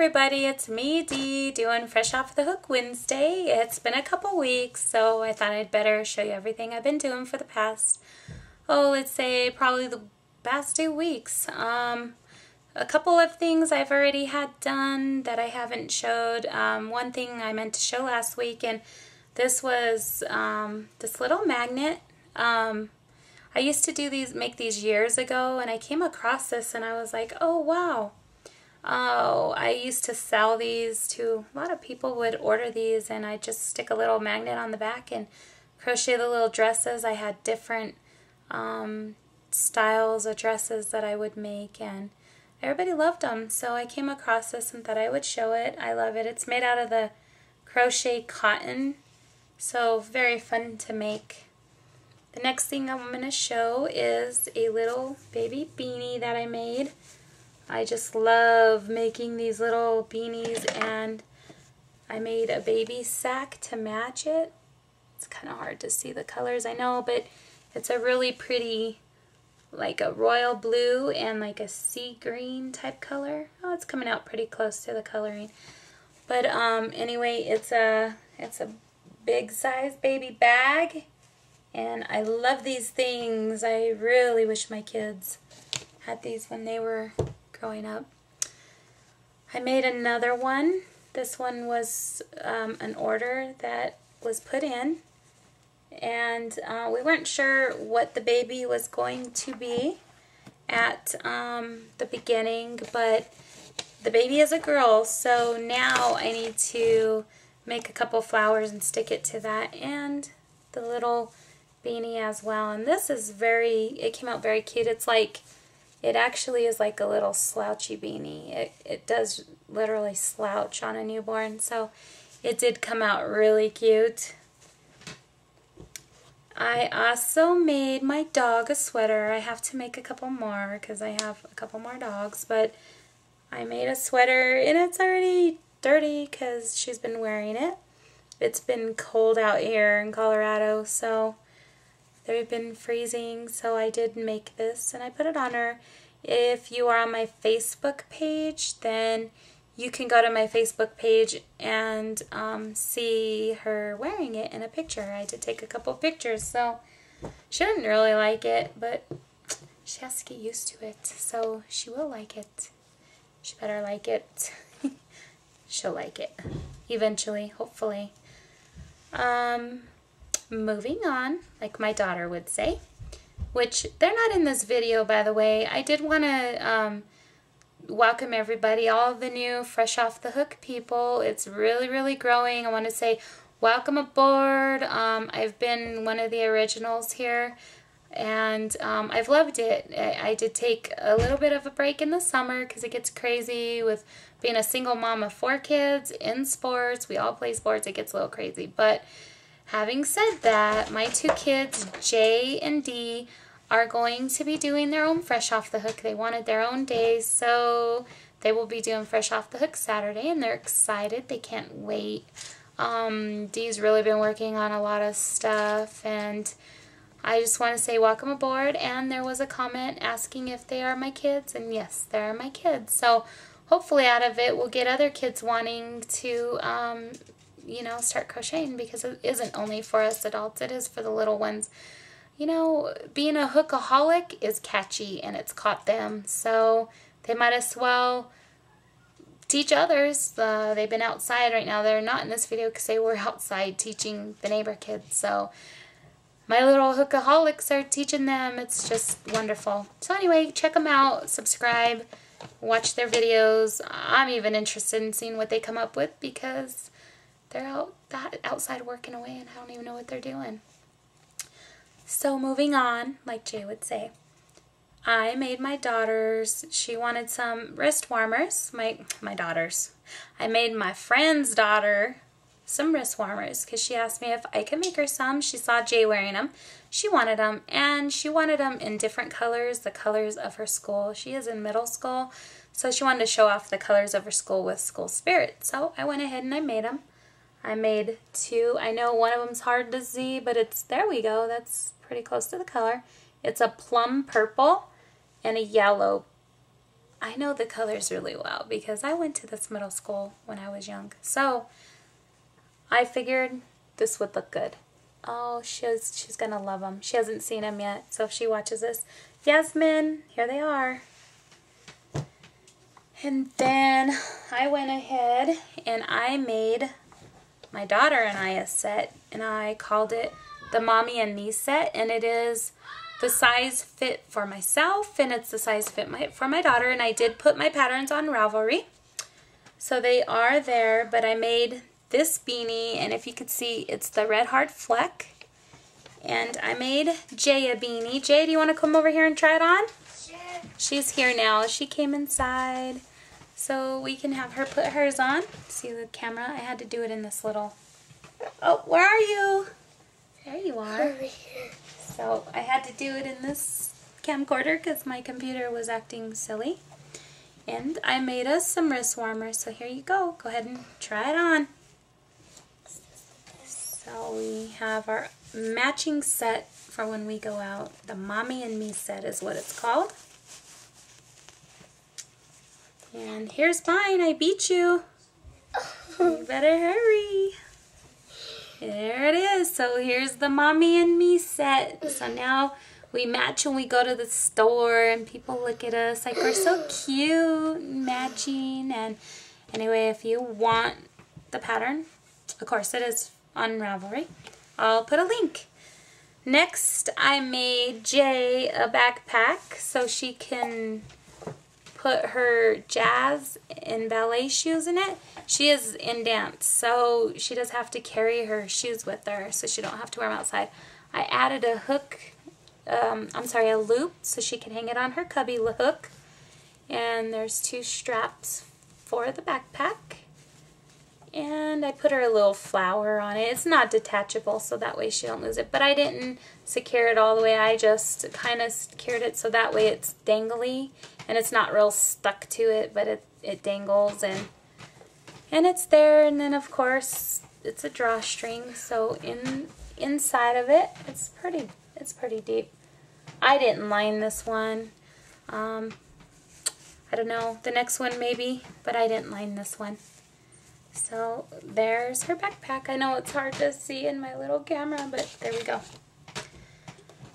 everybody, it's me, Dee, doing Fresh Off the Hook Wednesday. It's been a couple weeks, so I thought I'd better show you everything I've been doing for the past, let's say probably the past 2 weeks. A couple of things I've already had done that I haven't showed. One thing I meant to show last week, and this was this little magnet. I used to make these years ago, and I came across this and I was like, oh wow. Oh, I used to sell these to a lot of people would order these, and I just stick a little magnet on the back and crochet the little dresses. I had different styles of dresses that I would make, and everybody loved them. So I came across this and thought I would show it. I love it. It's made out of the crochet cotton, so very fun to make. The next thing I'm going to show is a little baby beanie that I made. I just love making these little beanies, and I made a baby sack to match it. It's kind of hard to see the colors, I know, but it's a really pretty, like a royal blue and like a sea green type color. Oh, it's coming out pretty close to the coloring. But anyway, it's a big size baby bag, and I love these things. I really wish my kids had these when they were growing up. I made another one. This one was an order that was put in, and we weren't sure what the baby was going to be at the beginning, but the baby is a girl, so now I need to make a couple flowers and stick it to that, and the little beanie as well. And this is it came out very cute. It actually is like a little slouchy beanie. It does literally slouch on a newborn, so it did come out really cute. I also made my dog a sweater. I have to make a couple more because I have a couple more dogs, but I made a sweater, and it's already dirty because she's been wearing it. It's been cold out here in Colorado, so they've been freezing, so I did make this and I put it on her. If you are on my Facebook page, then you can go to my Facebook page and see her wearing it in a picture. I did take a couple pictures, so she didn't really like it, but she has to get used to it, so she will like it. She better like it. She'll like it eventually, hopefully. Moving on, like my daughter would say, which they're not in this video, by the way. I did want to welcome everybody, all of the new Fresh Off the Hook people. It's really, really growing. I want to say welcome aboard. I've been one of the originals here, and I've loved it. I did take a little bit of a break in the summer because it gets crazy with being a single mom of 4 kids in sports. We all play sports. It gets a little crazy, but having said that, my 2 kids, J and D, are going to be doing their own Fresh Off the Hook. They wanted their own day, so they will be doing Fresh Off the Hook Saturday, and they're excited. They can't wait. Dee's really been working on a lot of stuff, and I just want to say welcome aboard. And there was a comment asking if they are my kids, and yes, they are my kids. So hopefully out of it we'll get other kids wanting to you know, start crocheting, because it isn't only for us adults, it is for the little ones. You know, being a hookaholic is catchy, and it's caught them, so they might as well teach others. They've been outside right now. They're not in this video because they were outside teaching the neighbor kids, so my little hookaholics are teaching them. It's just wonderful. So anyway, check them out, subscribe, watch their videos. I'm even interested in seeing what they come up with, because they're outside working away, and I don't even know what they're doing. So moving on, like Jay would say, I made my daughters, she wanted some wrist warmers. My daughters. I made my friend's daughter some wrist warmers because she asked me if I could make her some. She saw Jay wearing them. She wanted them, and she wanted them in different colors, the colors of her school. She is in middle school, so she wanted to show off the colors of her school with school spirit. So I went ahead and I made them. I made 2. I know one of them's hard to see, but there we go. That's pretty close to the color. It's a plum purple and a yellow I know the colors really well because I went to this middle school when I was young. So I figured this would look good. Oh, she's going to love them. She hasn't seen them yet, so if she watches this, Yasmin, here they are. And then I went ahead and I made my daughter and I a set, and I called it the Mommy and Me set, and it is the size fit for myself and it's the size fit for my daughter, and I did put my patterns on Ravelry. So they are there, but I made this beanie, and if you could see, it's the red heart fleck. And I made Jay a beanie. Jay, do you want to come over here and try it on? Sure. She's here now. She came inside. So we can have her put hers on. See the camera? I had to do it in this little... Oh, where are you? There you are. Over here. So I had to do it in this camcorder because my computer was acting silly. And I made us some wrist warmers. So here you go. Go ahead and try it on. So we have our matching set for when we go out. The Mommy and Me set is what it's called. And here's mine. I beat you. You better hurry. There it is. So here's the Mommy and Me set. So now we match when we go to the store and people look at us like we're so cute, matching. And anyway, if you want the pattern, of course it is on Ravelry. I'll put a link. Next, I made Jay a backpack so she can put her jazz and ballet shoes in it. She is in dance, so she does have to carry her shoes with her, so she don't have to wear them outside. I added a hook, a loop, so she can hang it on her cubby hook. And there's 2 straps for the backpack. And I put her a little flower on it. It's not detachable, so that way she don't lose it. But I didn't secure it all the way. I just kind of secured it so that way it's dangly. And it's not real stuck to it, but it dangles. And it's there. And then, of course, it's a drawstring. So inside of it, it's pretty deep. I didn't line this one. I don't know. The next one maybe, but I didn't line this one. So there's her backpack. I know it's hard to see in my little camera, but there we go.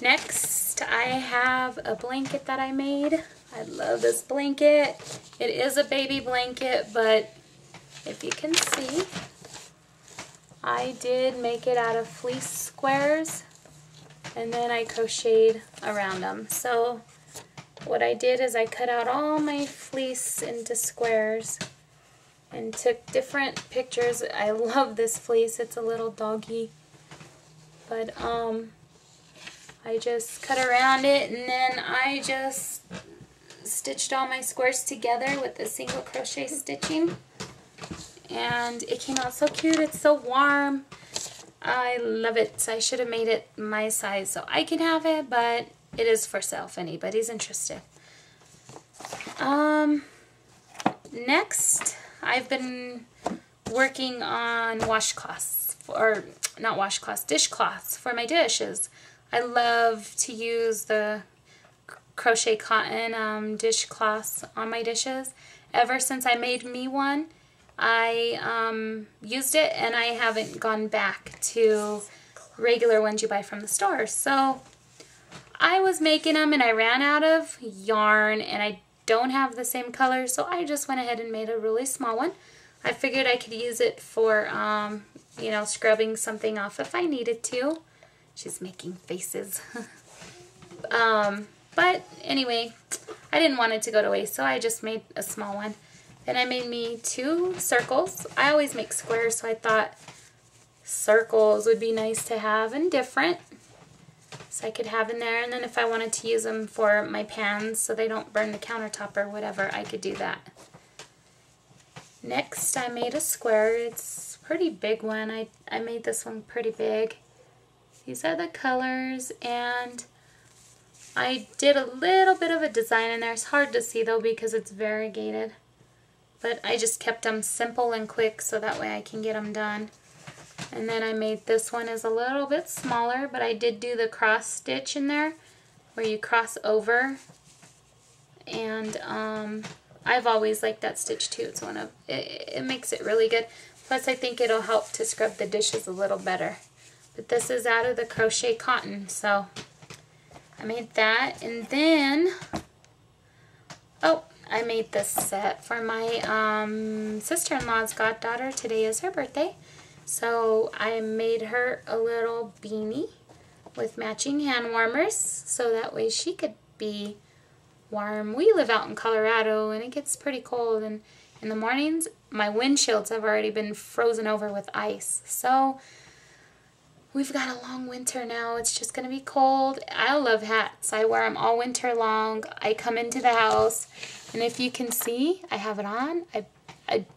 Next, I have a blanket that I made. I love this blanket. It is a baby blanket, but if you can see, I did make it out of fleece squares, and then I crocheted around them. So what I did is I cut out all my fleece into squares and took different pictures. I love this fleece. It's a little doggy. But I just cut around it, and then I just stitched all my squares together with the single crochet stitching. And it came out so cute. It's so warm. I love it. So I should have made it my size so I can have it, but it is for sale if anybody's interested. Next, I've been working on washcloths, or not washcloths, dishcloths for my dishes. I love to use the crochet cotton dishcloths on my dishes. Ever since I made me one, I used it, and I haven't gone back to regular ones you buy from the store. So I was making them, and I ran out of yarn, and I don't have the same color, so I just went ahead and made a really small one. I figured I could use it for, you know, scrubbing something off if I needed to. She's making faces. But anyway, I didn't want it to go to waste, so I just made a small one. Then I made me 2 circles. I always make squares, so I thought circles would be nice to have and different. So I could have in there, and then if I wanted to use them for my pans so they don't burn the countertop or whatever, I could do that. Next, I made a square. It's a pretty big one. I made this one pretty big. These are the colors, and I did a little bit of a design in there. It's hard to see though because it's variegated, but I just kept them simple and quick so that way I can get them done. And then I made this one is a little bit smaller, but I did do the cross stitch in there where you cross over, and I've always liked that stitch too. It's it makes it really good. Plus I think it'll help to scrub the dishes a little better. But this is out of the crochet cotton, so I made that. And then, oh, I made this set for my sister-in-law's goddaughter. Today is her birthday. So I made her a little beanie with matching hand warmers, so that way she could be warm. We live out in Colorado and it gets pretty cold, and in the mornings my windshields have already been frozen over with ice. So we've got a long winter now. It's just going to be cold. I love hats. I wear them all winter long. I come into the house, and if you can see, I have it on.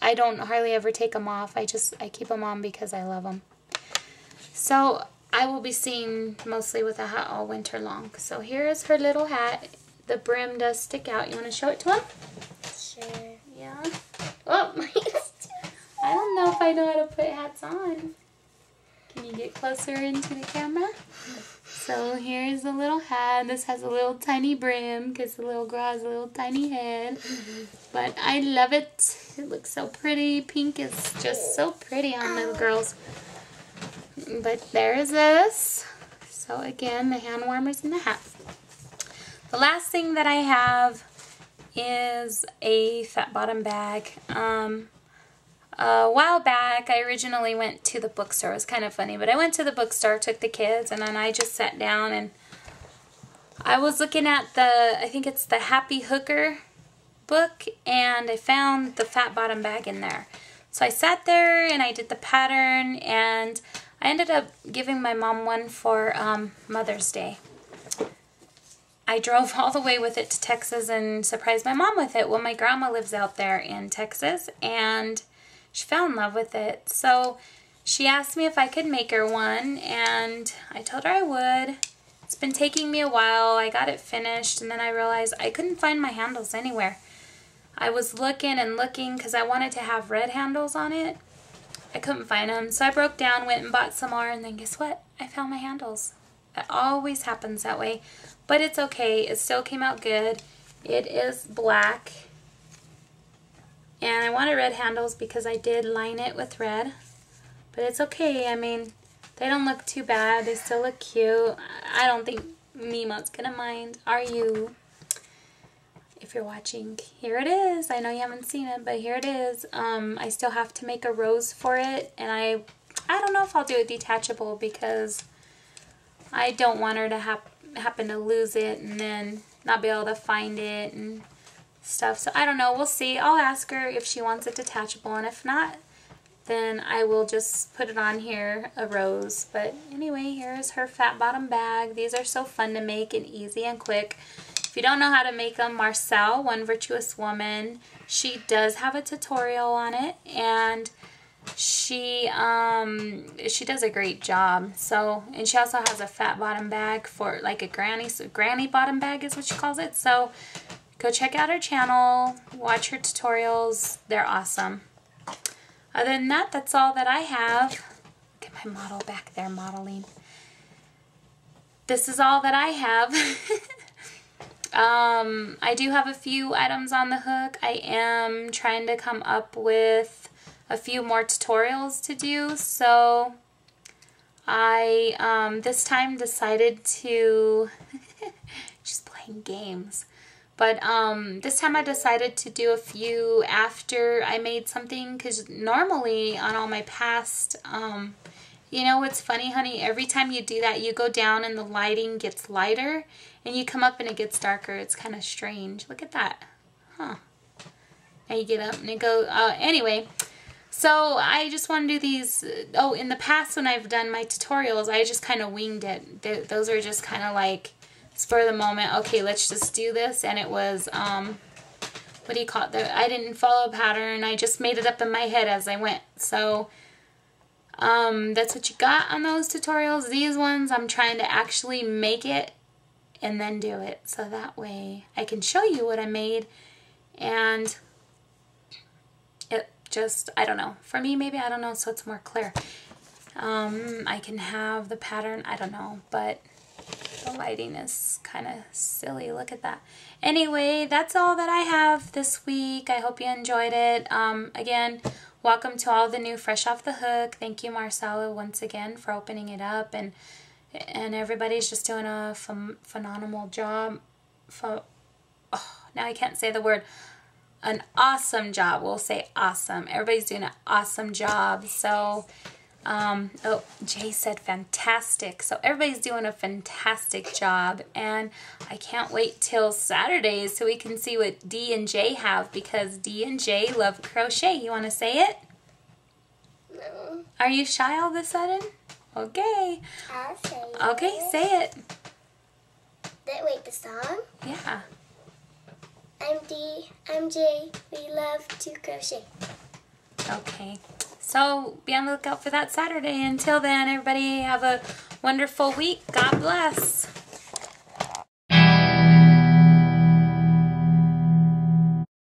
I don't hardly ever take them off. I keep them on because I love them. So I will be seen mostly with a hat all winter long. So here is her little hat. The brim does stick out. You want to show it to him? Sure. Yeah. Oh, I don't know if I know how to put hats on. Can you get closer into the camera? So here's the little hat. This has a little tiny brim because the little girl has a little tiny head. But I love it. It looks so pretty. Pink is just so pretty on little girls. But there's this. So again, the hand warmers and the hat. The last thing that I have is a fat bottom bag. A while back, I originally went to the bookstore. It was kind of funny, but I went to the bookstore, took the kids, and then I just sat down and I was looking at I think it's the Happy Hooker book, and I found the fat bottom bag in there. So I sat there and I did the pattern, and I ended up giving my mom one for Mother's Day. I drove all the way with it to Texas and surprised my mom with it. Well, my grandma lives out there in Texas, and she fell in love with it. So she asked me if I could make her one, and I told her I would. It's been taking me a while. I got it finished, and then I realized I couldn't find my handles anywhere. I was looking and looking because I wanted to have red handles on it. I couldn't find them, so I broke down, went and bought some more, and then guess what? I found my handles. It always happens that way, but it's okay. It still came out good. It is black. And I wanted red handles because I did line it with red. But it's okay. I mean, they don't look too bad. They still look cute. I don't think Mima's going to mind. Are you? If you're watching, here it is. I know you haven't seen it, but here it is. I still have to make a rose for it. And I don't know if I'll do it detachable because I don't want her to happen to lose it and then not be able to find it and stuff. So I don't know. We'll see. I'll ask her if she wants it detachable, and if not, then I will just put it on here, a rose. But anyway, here's her fat bottom bag. These are so fun to make and easy and quick. If you don't know how to make them, Marcel, One Virtuous Woman, she does have a tutorial on it, and she does a great job. So, and she also has a fat bottom bag for like a granny bottom bag is what she calls it. So go check out her channel, watch her tutorials. They're awesome. Other than that, that's all that I have. Get my model back there modeling. This is all that I have. I do have a few items on the hook. I am trying to come up with a few more tutorials to do, so I this time decided to she's playing games, but this time I decided to do a few after I made something, because normally on all my past you know what's funny, honey, every time you do that you go down and the lighting gets lighter and you come up and it gets darker. It's kind of strange. Look at that. Huh. Now you get up and it goes anyway. So I just want to do these. Oh, in the past when I've done my tutorials, I just kind of winged it. Those are just kind of like spur of the moment. Okay, let's just do this. And it was, what do you call it? I didn't follow a pattern. I just made it up in my head as I went. So that's what you got on those tutorials. These ones, I'm trying to actually make it and then do it. So that way I can show you what I made, and it just, I don't know. For me, maybe, I don't know, so it's more clear. I can have the pattern, I don't know, but The lighting is kind of silly. Look at that. Anyway, that's all that I have this week. I hope you enjoyed it. Again, welcome to all the new Fresh Off the Hook. Thank you, Marcella, once again for opening it up. And everybody's just doing a phenomenal job. Now I can't say the word. An awesome job. We'll say awesome. Everybody's doing an awesome job. So, oh, Jay said fantastic. So everybody's doing a fantastic job. And I can't wait till Saturday so we can see what D and J have, because D and J love crochet. You want to say it? No. Are you shy all of a sudden? Okay. I'll say it. Okay, say it. Wait, the song? Yeah. I'm D, I'm J, we love to crochet. Okay. So be on the lookout for that Saturday. Until then, everybody have a wonderful week. God bless.